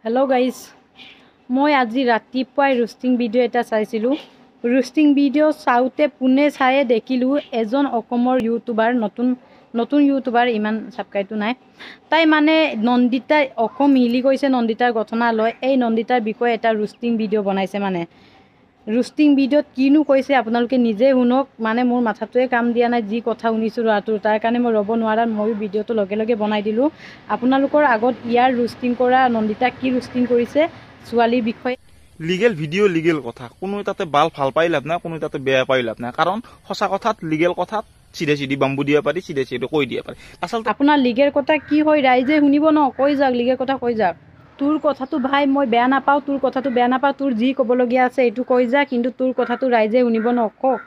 Hello' guys, মই আজি ৰাতিপুৱাই ৰোষ্টিং ভিডিঅ' এটা চাইছিলোঁ। ৰোষ্টিং ভিডিঅ' চাওঁতে পোনে চায়ে দেখিলোঁ এজন অসমৰ ইউটিউবাৰ, নতুন ইউটিউবাৰ, ইমান ছাবস্ক্ৰাইবটো নাই। তাই মানে নন্দিতাৰ অসম হিলি গৈছে, নন্দিতাৰ ঘটনা লয়। এই নন্দিতাৰ বিষয়ে এটা ৰোষ্টিং ভিডিঅ' বনাইছে। মানে ৰোষ্টিং ভিডিঅ'ত কিনো কৈছে আপোনালোকে নিজে শুনক। মানে মোৰ মাথাটোৱে কাম দিয়া নাই, যি কথা শুনিছোঁ ল'ৰাটোৰ। তাৰ কাৰণে মই ৰ'ব নোৱাৰাত ময়ো ভিডিঅ'টো লগে লগে বনাই দিলোঁ। আপোনালোকৰ আগত ইয়াৰ ৰোষ্টিং কৰা নন্দিতাক কি ৰোষ্টিং কৰিছে ছোৱালীৰ বিষয়ে। লিগেল ভিডিঅ' লিগেল কথা, কোনো তাতে ভাল পাই লাভ নাই, কোনো তাতে বেয়া পাই লাভ নাই। কাৰণ সঁচা কথাত লিগেল কথাত চিধা বাম্বু দিব পাৰি, চিধা কৈ দিব পাৰি। আচলতে আপোনাৰ লিগেল কথা কি হয় ৰাইজে শুনিব ন, কৈ যাওক, লিগেল কথা কৈ যাওক। তোৰ কথাটো ভাই মই বেয়া নাপাওঁ, তোৰ কথাটো বেয়া নাপাওঁ, তোৰ যি ক'বলগীয়া আছে এইটো কৈ যা, কিন্তু তোৰ কথাটো ৰাইজে শুনিব ন, কওক।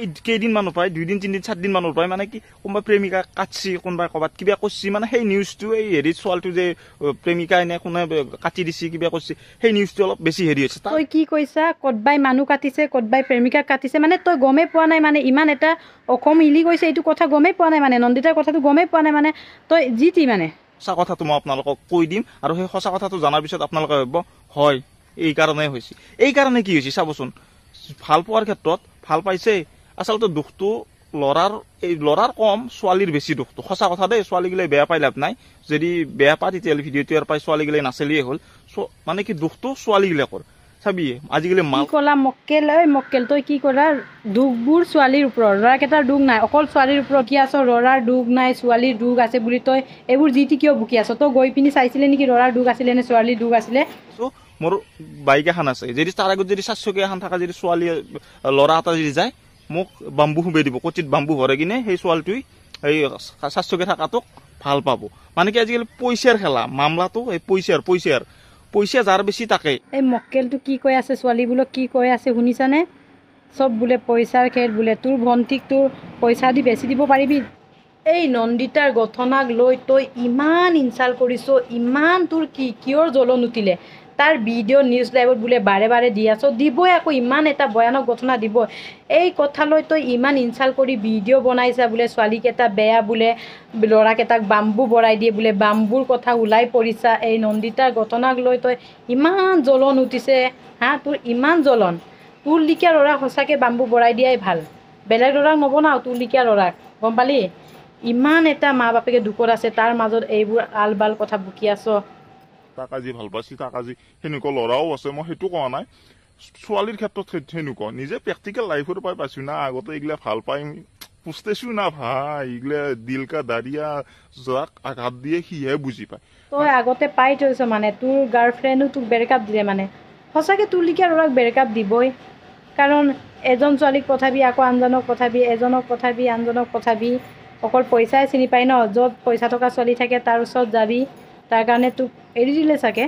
এই কেইদিনমানৰ পৰাই 2 দিন 3 দিন 4 দিনমানৰ পৰাই মানে কি কোনোবা প্ৰেমিকা কাটছি, কোনোবাই ক'ৰবাত কিবা কৰিছি, মানে সেই নিউজটো এই হেৰি ছোৱালীটো যে প্ৰেমিকা এনে কোনে কাটি দিছি কিবা কৰিছি, সেই নিউজটো অলপ বেছি হেৰি হৈছে। তই কি কৈছা, ক'তবাই মানুহ কাটিছে, ক'তবাই প্ৰেমিকাক কাটিছে, মানে তই গমেই পোৱা নাই। মানে ইমান এটা অসম হিলি গৈছে এইটো কথা গমেই পোৱা নাই। মানে নন্দিতাৰ কথাটো গমেই পোৱা নাই। মানে তই যি টি মানে সঁচা কথাটো মই আপোনালোকক কৈ দিম, আৰু সেই সঁচা কথাটো জনাৰ পিছত আপোনালোকে ভাবিব হয় এই কাৰণে হৈছে। এই কাৰণে কি হৈছে চাবচোন, ভাল পোৱাৰ ক্ষেত্ৰত ভাল পাইছে, আচলতে দুখটো ল'ৰাৰ কম, ছোৱালীৰ বেছি দুখটো। সঁচা কথা দেই, ছোৱালীগিলাই বেয়া পাই লাভ নাই। যদি বেয়া পায় তেতিয়াহ'লে ভিডিঅ'টো ইয়াৰ পাই ছোৱালীগিলাই নাচেলিয়ে হ'ল। মানে কি দুখটো ছোৱালীগিলাকৰ। চাবি আজিকালি কি ক'লা মক্কেল, ঐ মক্কেল, তই কি ক'লা? দুখবোৰ ছোৱালীৰ ওপৰত, ল'ৰাকেইটাৰ দুখ নাই, অকল ছোৱালীৰ ওপৰত কি আছ? ল'ৰাৰ দুখ নাই, ছোৱালীৰ দুখ আছে বুলি তই এইবোৰ যি টি কিয় বুকি আছ? তই গৈ পিনি চাইছিলে নেকি ল'ৰাৰ দুখ আছিলে নে ছোৱালীৰ দুখ আছিলে? মোৰ বাইক এখন আছে, যদি তাৰ আগত যদি 4 চকীয়া এখন থকা, যদি ছোৱালী ল'ৰা এটা যদি যায়, মোক বাম্বু শুবাই দিব, কচিত বাম্বু ভৰাই কিনে সেই ছোৱালীটোৱে সেই 4 চকীয়া থকাটোক ভাল পাব। মানে কি আজিকালি পইচাৰ খেলা, মামলাটো এই পইচা যাৰ বেছি তাকে। এই মক্কেলটো কি কৈ আছে, ছোৱালীবোৰক কি কৈ আছে শুনিছানে? চব বোলে পইচাৰ খেল বোলে, তোৰ ভণ্টিক তোৰ পইচা দি বেছি দিব পাৰিবি। এই নন্দিতাৰ ঘটনাক লৈ তই ইমান ইনচাল্ট কৰিছ, ইমান তোৰ কিয়ৰ জ্বলন উঠিলে? তাৰ ভিডিঅ' নিউজ লাইভত বোলে বাৰে দি আছ, দিবই আকৌ, ইমান এটা ভয়ানক ঘটনা দিব। এই কথা লৈ তই ইমান ইনচাল্ট কৰি ভিডিঅ' বনাইছা বোলে, ছোৱালীকেইটা বেয়া বোলে, ল'ৰাকেইটাক বাম্বু বৰাই দিয়ে বোলে, বাম্বুৰ কথা ওলাই পৰিছা। এই নন্দিতাৰ ঘটনাক লৈ তই ইমান জ্বলন উঠিছে, হা? তোৰ ইমান জ্বলন, তোৰ লিখীয়া ল'ৰাক সঁচাকৈ বাম্বু বৰাই দিয়াই ভাল। বেলেগ ল'ৰাক নবনাও, তোৰ লিখীয়া ল'ৰাক, গম পালি? ইমান এটা মা বাপেকে দুখত আছে, তাৰ মাজত এইবোৰ আল বাল কথা বুকি আছ। তাক আজি ভাল পাইছি, তাক আজি সেনেকুৱা ল'ৰাও আছে, মই সেইটো কোৱা নাই। ছোৱালীৰ ক্ষেত্ৰত সেনেকুৱা নিজে প্ৰেক্টিকেল লাইফৰ পৰাই পাইছো না, আগতে এইগিলা ভাল পাই পুষ্টেছো না ভাই, এইগিলা দিল কা দাৰিয়া, যাক আঘাত দিয়ে সিহে বুজি পায়। তই আগতে পাই থৈছ, মানে তোৰ গাৰ্লফ্ৰেণ্ডো তোক ব্ৰেকআপ দিলে। মানে সঁচাকৈ তোৰ লিখীয়া ল'ৰাক ব্ৰেকআপ দিবই, কাৰণ এজন ছোৱালীক পঠাবি, আকৌ আনজনক পঠাবি, এজনক পঠাবি, আনজনক পঠাবি, অকল পইচাই চিনি পাই ন, য'ত পইচা থকা ছোৱালী থাকে তাৰ ওচৰত যাবি, তাৰ কাৰণে তোক এৰি দিলে চাগে।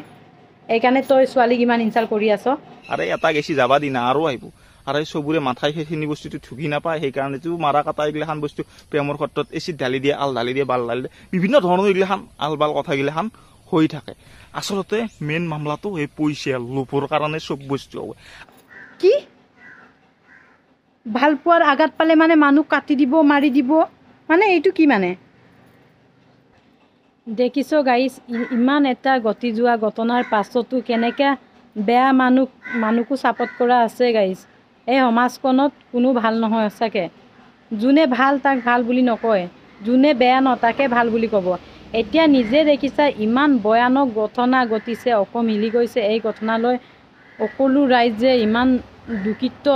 এইকাৰণে তই ছোৱালীক ইমান ইনচাল্ট কৰি আছ। আৰে এটা গেছি যাবা দি না, আৰু আহিব। আৰু চবৰে মাথাই সেইখিনি বস্তুটো ঢুকি নাপায়, সেইকাৰণেতো মাৰা কাটা এইগিলাখান বস্তু প্ৰেমৰ ক্ষেত্ৰত এচিড ঢালি দিয়ে, আল ঢালি দিয়ে, বাল ঢালি দিয়ে, বিভিন্ন ধৰণৰ এইগিলাখান আল বাল কথাগিলাখান হৈ থাকে। আচলতে মেইন মামলাটো এই পইচা লোভৰ কাৰণে চব বস্তু হয়। কি ভাল পোৱাৰ আঘাত পালে মানে মানুহ কাটি দিব, মাৰি দিব, মানে এইটো কি? মানে দেখিছ গাইজ, ইমান এটা গতি যোৱা ঘটনাৰ পাছতো কেনেকৈ বেয়া মানুহকো ছাপোৰ্ট কৰা আছে গাইজ। এই সমাজখনত কোনো ভাল নহয় সঁচাকৈ। যোনে ভাল তাক ভাল বুলি নকয়, যোনে বেয়া ন তাকে ভাল বুলি ক'ব। এতিয়া নিজে দেখিছা ইমান ভয়ানক ঘটনা ঘটিছে, অসম হিলি গৈছে। এই ঘটনালৈ সকলো ৰাইজে ইমান দুখিত।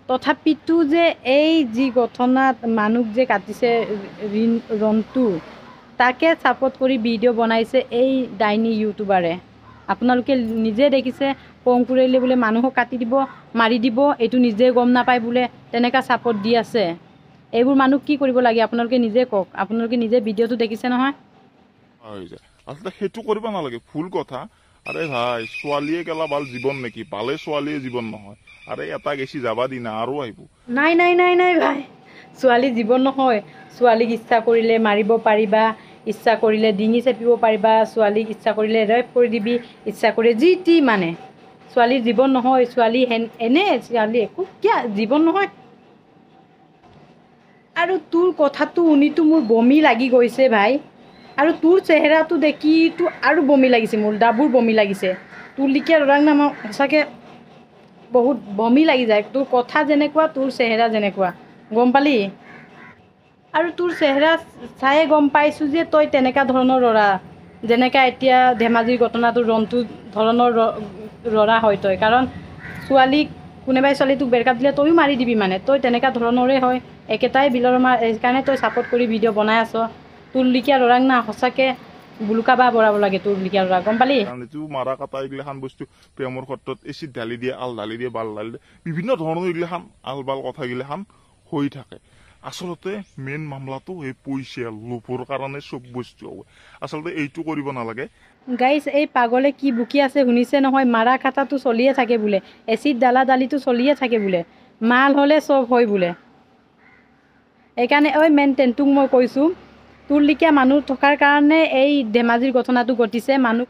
তথাপিতো যে এই যি ঘটনাত মানুহ যে কাটিছে ৰন্টু, তাকে ছাপোৰ্ট কৰি ভিডিঅ' বনাইছে এই ডাইনী ইউটিউবাৰে। আপোনালোকে নিজে দেখিছে, পংকুৰিলে বোলে মানুহক কাটি দিব, মাৰি দিব, এইটো নিজে গম নাপায় বোলে, তেনেকুৱা ছাপোৰ্ট দি আছে। এইবোৰ মানুহ কি কৰিব লাগে আপোনালোকে নিজে কওক, আপোনালোকে নিজে ভিডিঅ'টো দেখিছে নহয়। আচলতে সেইটো কৰিব নালাগে, ভুল কথা। আৰে ভাই, ছোৱালীয়ে কেলা ভাল জীৱন নেকি? ভালে ছোৱালীয়ে জীৱন নহয়। আৰে এটা গেছি যাবা দি না, আৰু আহিব। নাই ভাই, ছোৱালী জীৱন নহয়। ছোৱালীক ইচ্ছা কৰিলে মাৰিব পাৰিবা, ইচ্ছা কৰিলে ডিঙি চেপিব পাৰিবা, ছোৱালীক ইচ্ছা কৰিলে ৰেপ কৰি দিবি, ইচ্ছা কৰি যি টি। মানে ছোৱালীৰ জীৱন নহয়, ছোৱালী ছোৱালী একো কিয় জীৱন নহয়। আৰু তোৰ কথাটো শুনিতো মোৰ বমি লাগি গৈছে ভাই। আৰু তোৰ চেহেৰাটো দেখিতো আৰু বমি লাগিছে, মোৰ ডাবুৰ বমি লাগিছে। তোৰ লিখীয়া ল'ৰাক না মই সঁচাকৈ বহুত বমি লাগি যায়। তোৰ কথা যেনেকুৱা, তোৰ চেহেৰা যেনেকুৱা, গম পালি? আৰু তোৰ চেহেৰা চায়ে গম পাইছোঁ যে তই তেনেকুৱা ধৰণৰ ল'ৰা, যেনেকৈ এতিয়া ধেমাজিৰ ঘটনাটো ৰন্টু ধৰণৰ ল'ৰা হয় তই। কাৰণ ছোৱালীক কোনোবাই ছোৱালীটোক বেৰকাত দিলে তইও মাৰি দিবি, মানে তই তেনেকুৱা ধৰণৰে হয়। একেটাই বিলৰ মাৰ, সেইকাৰণে তই ছাপোৰ্ট কৰি ভিডিঅ' বনাই আছ। তোৰ লিখীয়া ল'ৰাক না সঁচাকৈ বুলুকা বা বৰাব লাগে, তোৰ লিখীয়া ল'ৰা, গম পালি? কাৰণ এইটো মাৰা কাটা এইগিলাখান বস্তু প্ৰেমৰ ক্ষেত্ৰত এচিড ঢালি দিয়ে, আল ঢালি দিয়ে, বাল ঢালি দিয়ে, বিভিন্ন ধৰণৰ এইগিলাখান আল বাল কথাগিলাখান হৈ থাকে। আচলতে মেইন মামলাটো এই পইচা লোভৰ কাৰণে চব বস্তু হয়। আচলতে এইটো কৰিব নালাগে। গাইজ, এই পাগলে কি বুকি আছে শুনিছে নহয়? মাৰা কাটাটো চলিয়ে থাকে বোলে, এচিড দালা দালিটো চলিয়ে থাকে বোলে, মাল হ'লে চব হয় বোলে। সেইকাৰণে ঐ মেইনটেইন তোক মই কৈছোঁ, তোৰ লিখীয়া মানুহ থকাৰ কাৰণে এই ধেমাজিৰ ঘটনাটো ঘটিছে। মানুহ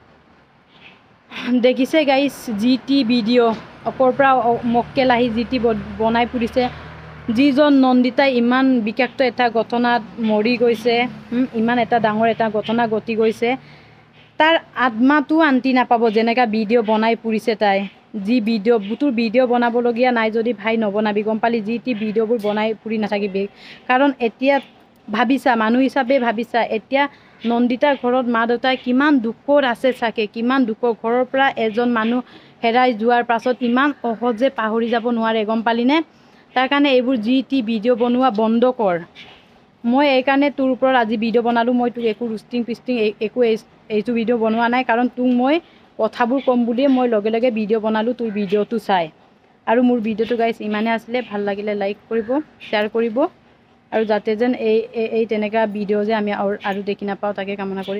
দেখিছে গাইজ, যি টি ভিডিঅ' ওপৰৰ পৰা মক্কেল আহি যি টি বনাই ফুৰিছে। যিজন নন্দিতাই ইমান বিষাক্ত এটা ঘটনাত মৰি গৈছে, ইমান এটা ডাঙৰ এটা ঘটনা ঘটি গৈছে, তাৰ আত্মাটো শান্তি নাপাব যেনেকৈ ভিডিঅ' বনাই ফুৰিছে তাই। যি ভিডিঅ', তোৰ ভিডিঅ' বনাবলগীয়া নাই যদি ভাই নবনাবি, গম পালি? যি টি ভিডিঅ'বোৰ বনাই ফুৰি নাথাকিবি। কাৰণ এতিয়া ভাবিছা, মানুহ হিচাপে ভাবিছা, এতিয়া নন্দিতাৰ ঘৰত মা দেউতাই কিমান দুখৰ আছে চাগে, কিমান দুখৰ। ঘৰৰ পৰা এজন মানুহ হেৰাই যোৱাৰ পাছত ইমান সহজে পাহৰি যাব নোৱাৰে, গম পালিনে? তাৰ কাৰণে এইবোৰ যি টি ভিডিঅ' বনোৱা বন্ধ কৰ। মই এইকাৰণে তোৰ ওপৰত আজি ভিডিঅ' বনালোঁ। মই তোক একো ৰোষ্টিং পিষ্টিং একো এইটো ভিডিঅ' বনোৱা নাই, কাৰণ তোক মই কথাবোৰ ক'ম বুলিয়ে মই লগে লগে ভিডিঅ' বনালোঁ তোৰ ভিডিঅ'টো চাই। আৰু মোৰ ভিডিঅ'টো গাইজ ইমানে আছিলে, ভাল লাগিলে লাইক কৰিব, শ্বেয়াৰ কৰিব, আৰু যাতে যেন এই তেনেকুৱা ভিডিঅ' যে আমি আৰু দেখি নাপাওঁ তাকে কামনা কৰি